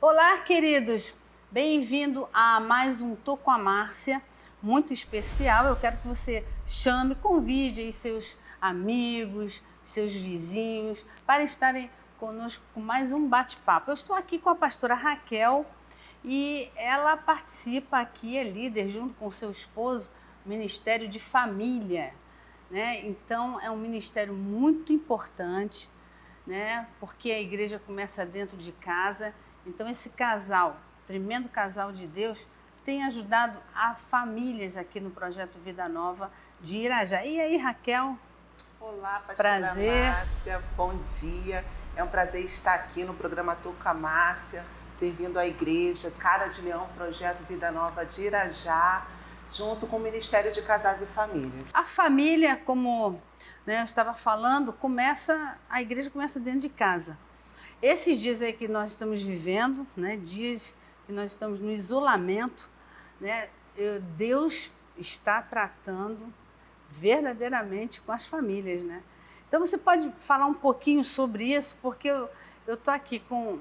Olá, queridos! Bem-vindo a mais um Tô com a Márcia, muito especial. Eu quero que você chame, convide aí seus amigos, seus vizinhos, para estarem conosco com mais um bate-papo. Eu estou aqui com a pastora Raquel e ela participa aqui, é líder, junto com seu esposo, Ministério de Família, né? Então, é um ministério muito importante, né? Porque a igreja começa dentro de casa. Então, esse casal, tremendo casal de Deus, tem ajudado a famílias aqui no Projeto Vida Nova de Irajá. E aí, Raquel? Olá, pastora prazer. Márcia, bom dia. É um prazer estar aqui no programa Tô com a Márcia, servindo a igreja Cara de Leão, Projeto Vida Nova de Irajá, junto com o Ministério de Casais e Famílias. A família, como eu estava falando, a igreja começa dentro de casa. Esses dias aí que nós estamos vivendo, né, dias que nós estamos no isolamento, né, Deus está tratando verdadeiramente com as famílias, né? Então você pode falar um pouquinho sobre isso, porque eu estou aqui com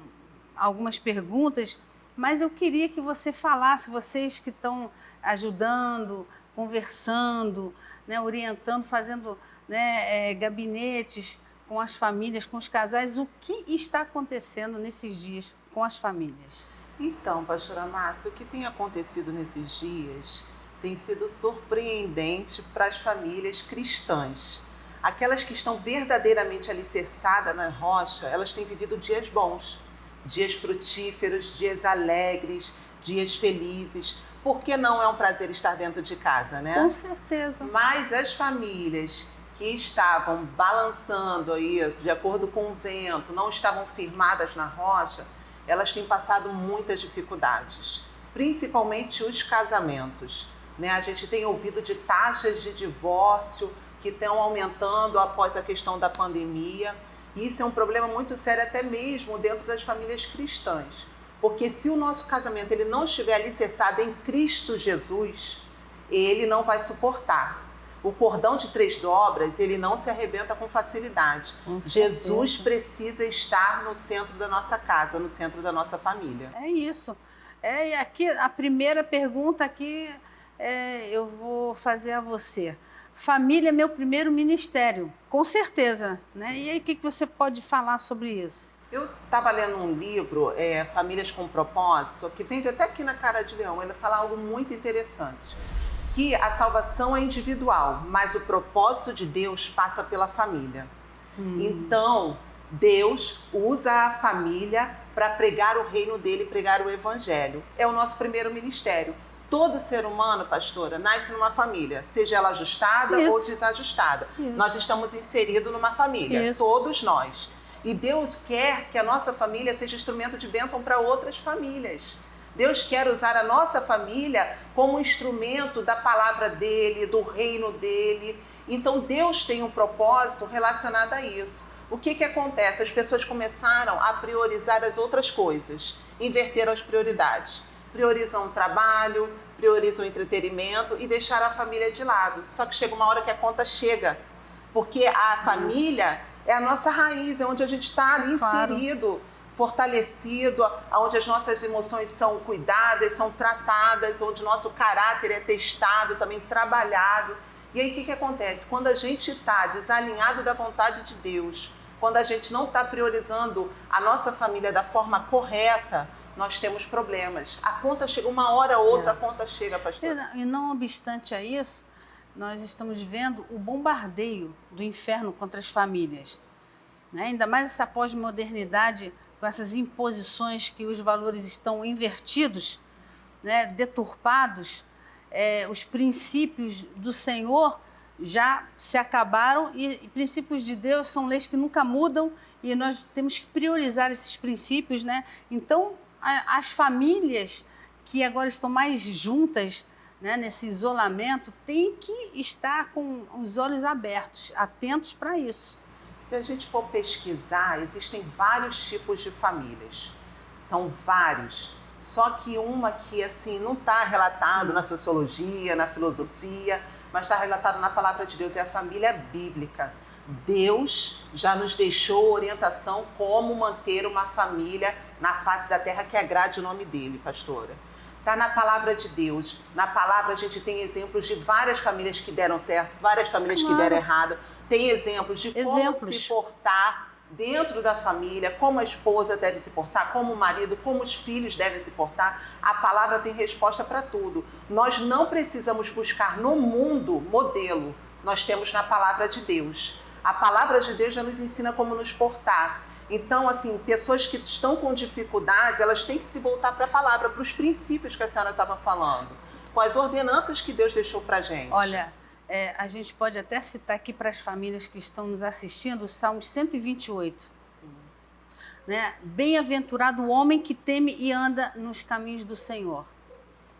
algumas perguntas, mas eu queria que você falasse, vocês que estão ajudando, conversando, né, orientando, fazendo, né, gabinetes com as famílias, com os casais, o que está acontecendo nesses dias com as famílias? Então, pastora Márcia, o que tem acontecido nesses dias tem sido surpreendente para as famílias cristãs. Aquelas que estão verdadeiramente alicerçadas na rocha, elas têm vivido dias bons, dias frutíferos, dias alegres, dias felizes. Porque não é um prazer estar dentro de casa, né? Com certeza. Mas as famílias que estavam balançando aí, de acordo com o vento, não estavam firmadas na rocha, elas têm passado muitas dificuldades, principalmente os casamentos, né? A gente tem ouvido de taxas de divórcio que estão aumentando após a questão da pandemia, e isso é um problema muito sério até mesmo dentro das famílias cristãs, porque se o nosso casamento ele não estiver alicerçado em Cristo Jesus, ele não vai suportar. O cordão de 3 dobras, ele não se arrebenta com facilidade. Jesus precisa estar no centro da nossa casa, no centro da nossa família. É isso. E aqui a primeira pergunta aqui eu vou fazer a você. Família é meu primeiro ministério, com certeza, né? E aí, o que você pode falar sobre isso? Eu estava lendo um livro, Famílias com Propósito, que vende até aqui na Cara de Leão. Ele fala algo muito interessante. Que a salvação é individual, mas o propósito de Deus passa pela família. Então, Deus usa a família para pregar o reino dele, pregar o evangelho. É o nosso primeiro ministério. Todo ser humano, pastora, nasce numa família, seja ela ajustada ou desajustada. Nós estamos inseridos numa família, todos nós. E Deus quer que a nossa família seja instrumento de bênção para outras famílias. Deus quer usar a nossa família como instrumento da palavra dele, do reino dele. Então, Deus tem um propósito relacionado a isso. O que acontece? As pessoas começaram a priorizar as outras coisas, inverteram as prioridades. Priorizam o trabalho, priorizam o entretenimento e deixaram a família de lado. Só que chega uma hora que a conta chega, porque a família é a nossa raiz, é onde a gente está ali inserido. Fortalecido, onde as nossas emoções são cuidadas, são tratadas, onde o nosso caráter é testado, também trabalhado. E aí o que acontece? Quando a gente está desalinhado da vontade de Deus, quando a gente não está priorizando a nossa família da forma correta, nós temos problemas. A conta chega, uma hora ou outra, a conta chega, pastor. E não obstante a isso, nós estamos vendo o bombardeio do inferno contra as famílias, né? Ainda mais essa pós-modernidade, com essas imposições que os valores estão invertidos, né, deturpados, os princípios do Senhor já se acabaram e princípios de Deus são leis que nunca mudam e nós temos que priorizar esses princípios, né? Então, as famílias que agora estão mais juntas, né, nesse isolamento, têm que estar com os olhos abertos, atentos para isso. Se a gente for pesquisar, existem vários tipos de famílias. São vários. Só que uma que assim não está relatado na sociologia, na filosofia, mas está relatado na palavra de Deus, é a família bíblica. Deus já nos deixou orientação como manter uma família na face da terra que agrade o nome dele, pastora. Está na palavra de Deus. Na palavra a gente tem exemplos de várias famílias que deram certo, várias famílias que deram errado. Tem exemplos de como se portar dentro da família, como a esposa deve se portar, como o marido, como os filhos devem se portar. A palavra tem resposta para tudo. Nós não precisamos buscar no mundo modelo. Nós temos na palavra de Deus. A palavra de Deus já nos ensina como nos portar. Então, assim, pessoas que estão com dificuldades, elas têm que se voltar para a palavra, para os princípios que a senhora estava falando, com as ordenanças que Deus deixou para a gente. Olha, a gente pode até citar aqui para as famílias que estão nos assistindo o Salmo 128. Sim. Né? Bem-aventurado o homem que teme e anda nos caminhos do Senhor.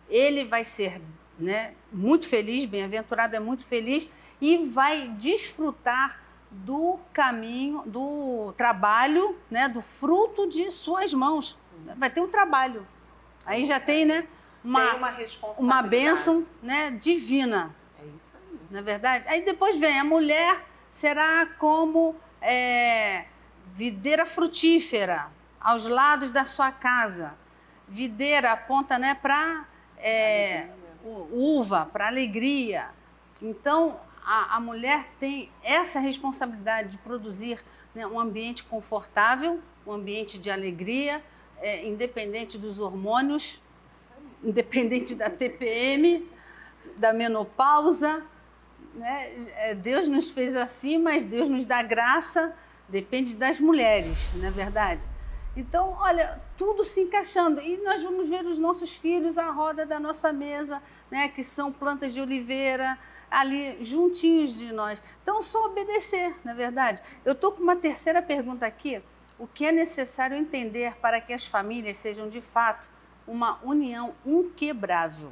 Ele vai ser, né, muito feliz, bem-aventurado é muito feliz, e vai desfrutar do caminho, do trabalho, né, do fruto de suas mãos. Sim. Vai ter um trabalho. Aí já tem, né, uma bênção, né, divina. É isso aí. Não é verdade? Aí depois vem a mulher, será como videira frutífera aos lados da sua casa. Videira aponta, né, para uva, para alegria. Então, a mulher tem essa responsabilidade de produzir, né, um ambiente confortável, um ambiente de alegria, independente dos hormônios, independente da TPM, da menopausa. Né? Deus nos fez assim, mas Deus nos dá graça, depende das mulheres, não é verdade? Então, olha, tudo se encaixando. E nós vamos ver os nossos filhos à roda da nossa mesa, né, que são plantas de oliveira, ali juntinhos de nós. Então, só obedecer, não é verdade? Eu estou com uma terceira pergunta aqui. O que é necessário entender para que as famílias sejam, de fato, uma união inquebrável?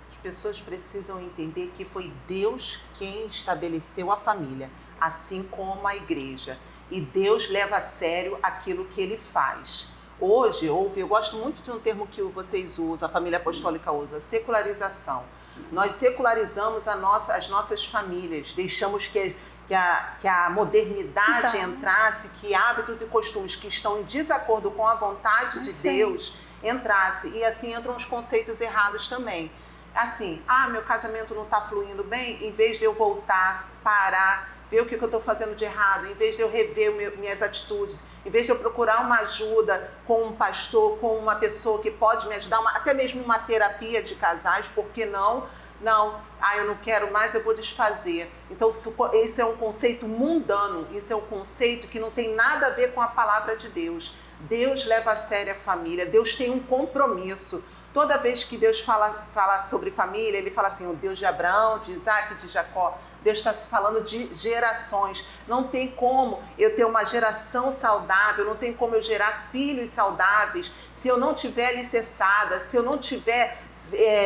As pessoas precisam entender que foi Deus quem estabeleceu a família, assim como a igreja. E Deus leva a sério aquilo que Ele faz. Hoje, eu gosto muito de um termo que vocês usam, a família apostólica usa, secularização. Nós secularizamos as nossas famílias, deixamos que a modernidade entrasse, que hábitos e costumes que estão em desacordo com a vontade de Deus entrasse. E assim entram os conceitos errados também. Assim, meu casamento não está fluindo bem, em vez de eu voltar, parar, ver o que eu estou fazendo de errado, em vez de eu rever minhas atitudes, em vez de eu procurar uma ajuda com um pastor, com uma pessoa que pode me ajudar, até mesmo uma terapia de casais, por que não? Não, eu não quero mais, eu vou desfazer. Então, esse é um conceito mundano, isso é um conceito que não tem nada a ver com a palavra de Deus. Deus leva a sério a família, Deus tem um compromisso. Toda vez que Deus fala sobre família, Ele fala assim, o Deus de Abraão, de Isaac, de Jacó. Deus está falando de gerações. Não tem como eu ter uma geração saudável, não tem como eu gerar filhos saudáveis se eu não estiver alicerçada, se eu não estiver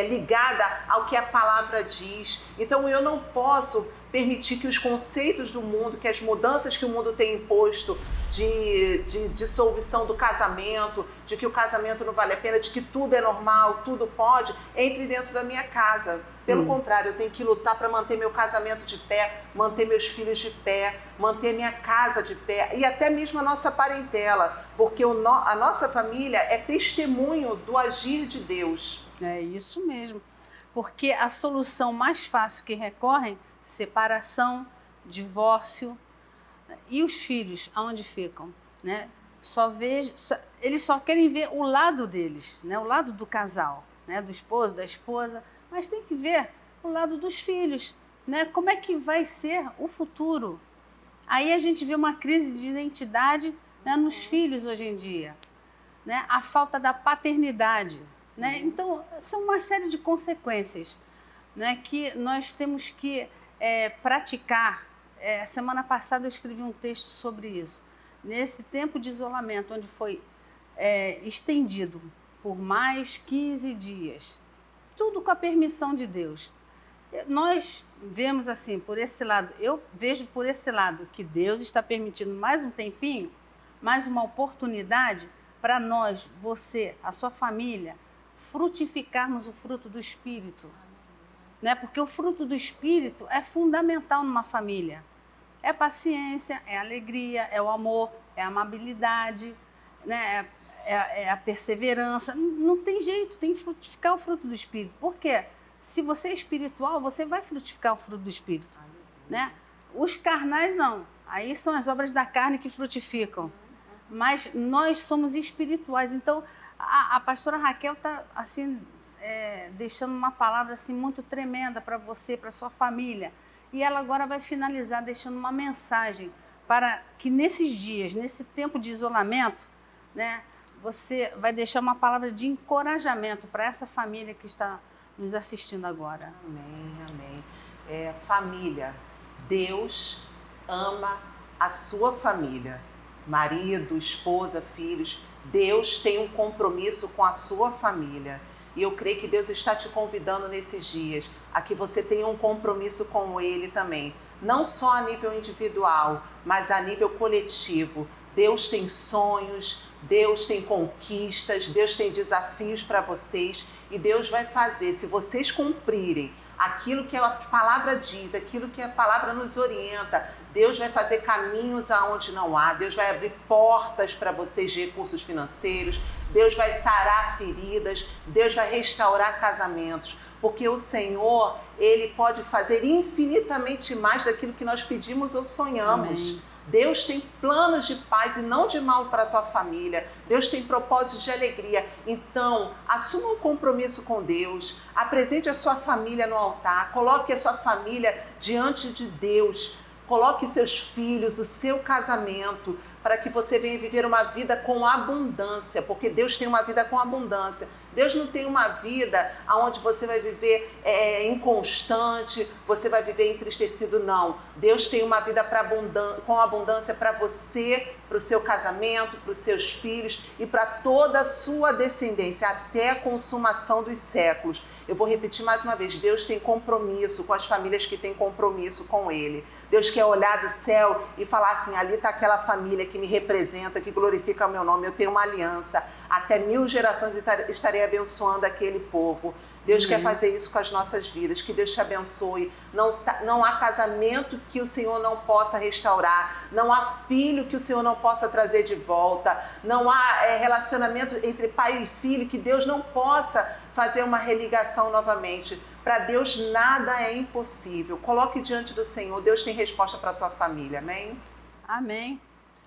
ligada ao que a palavra diz. Então eu não posso permitir que os conceitos do mundo, que as mudanças que o mundo tem imposto de dissolução do casamento, de que o casamento não vale a pena, de que tudo é normal, tudo pode, entre dentro da minha casa. Pelo contrário, eu tenho que lutar para manter meu casamento de pé, manter meus filhos de pé, manter minha casa de pé e até mesmo a nossa parentela, porque a nossa família é testemunho do agir de Deus. É isso mesmo, porque a solução mais fácil que recorrem, separação, divórcio, e os filhos, aonde ficam? Né? Eles só querem ver o lado deles, né? O lado do casal, né? Do esposo, da esposa, mas tem que ver o lado dos filhos, né? Como é que vai ser o futuro? Aí a gente vê uma crise de identidade, né, nos filhos hoje em dia, né? A falta da paternidade. Né? Então, são uma série de consequências, né, que nós temos que praticar. Semana passada eu escrevi um texto sobre isso. Nesse tempo de isolamento, onde foi estendido por mais 15 dias, tudo com a permissão de Deus, Nós vemos assim, por esse lado, eu vejo por esse lado que Deus está permitindo mais um tempinho, mais uma oportunidade para nós, você, a sua família, frutificarmos o fruto do Espírito. Né? Porque o fruto do Espírito é fundamental numa família. É paciência, é alegria, é o amor, é a amabilidade, né? É a perseverança. Não tem jeito, tem que frutificar o fruto do Espírito. Por quê? Se você é espiritual, você vai frutificar o fruto do Espírito. Né? Os carnais não. Aí são as obras da carne que frutificam. Mas nós somos espirituais. Então, a pastora Raquel está assim, deixando uma palavra assim, muito tremenda para você, para sua família. E ela agora vai finalizar deixando uma mensagem para que nesses dias, nesse tempo de isolamento, né, você vai deixar uma palavra de encorajamento para essa família que está nos assistindo agora. Amém, amém. Família, Deus ama a sua família, marido, esposa, filhos. Deus tem um compromisso com a sua família. E eu creio que Deus está te convidando nesses dias a que você tenha um compromisso com Ele também. Não só a nível individual, mas a nível coletivo. Deus tem sonhos, Deus tem conquistas, Deus tem desafios para vocês. E Deus vai fazer, se vocês cumprirem aquilo que a palavra diz, aquilo que a palavra nos orienta, Deus vai fazer caminhos aonde não há, Deus vai abrir portas para vocês de recursos financeiros, Deus vai sarar feridas, Deus vai restaurar casamentos, porque o Senhor, Ele pode fazer infinitamente mais daquilo que nós pedimos ou sonhamos. Amém. Deus tem planos de paz e não de mal para a tua família. Deus tem propósitos de alegria. Então, assuma um compromisso com Deus. Apresente a sua família no altar. Coloque a sua família diante de Deus. Coloque seus filhos, o seu casamento, para que você venha viver uma vida com abundância, porque Deus tem uma vida com abundância. Deus não tem uma vida onde você vai viver inconstante, você vai viver entristecido, não. Deus tem uma vida com abundância para você, para o seu casamento, para os seus filhos e para toda a sua descendência, até a consumação dos séculos. Eu vou repetir mais uma vez, Deus tem compromisso com as famílias que têm compromisso com Ele. Deus quer olhar do céu e falar assim, ali está aquela família que me representa, que glorifica o meu nome, eu tenho uma aliança, até 1000 gerações estarei abençoando aquele povo. Deus quer fazer isso com as nossas vidas, que Deus te abençoe. Não há casamento que o Senhor não possa restaurar, não há filho que o Senhor não possa trazer de volta, não há relacionamento entre pai e filho que Deus não possa fazer uma religação novamente. Para Deus nada é impossível. Coloque diante do Senhor, Deus tem resposta para a tua família, amém? Amém.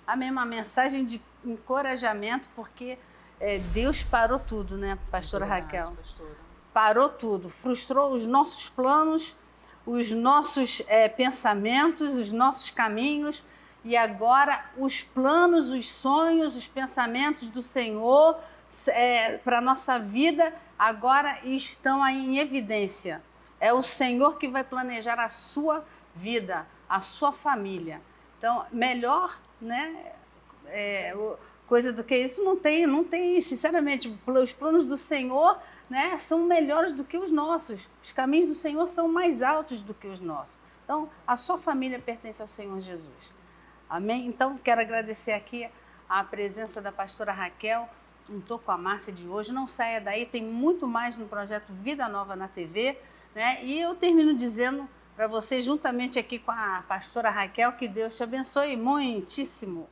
Amém, uma mensagem de encorajamento, porque Deus parou tudo, né, pastora Raquel? Pastora. Parou tudo, frustrou os nossos planos, os nossos pensamentos, os nossos caminhos, e agora os planos, os sonhos, os pensamentos do Senhor para a nossa vida agora estão aí em evidência. É o Senhor que vai planejar a sua vida, a sua família. Então, melhor, né, coisa do que isso não tem, sinceramente. Os planos do Senhor, né, são melhores do que os nossos. Os caminhos do Senhor são mais altos do que os nossos. Então, a sua família pertence ao Senhor Jesus. Amém? Então, quero agradecer aqui a presença da pastora Raquel, um Tô com a Márcia de hoje. Não saia daí, tem muito mais no projeto Vida Nova na TV, né? E eu termino dizendo para você, juntamente aqui com a pastora Raquel, que Deus te abençoe muitíssimo.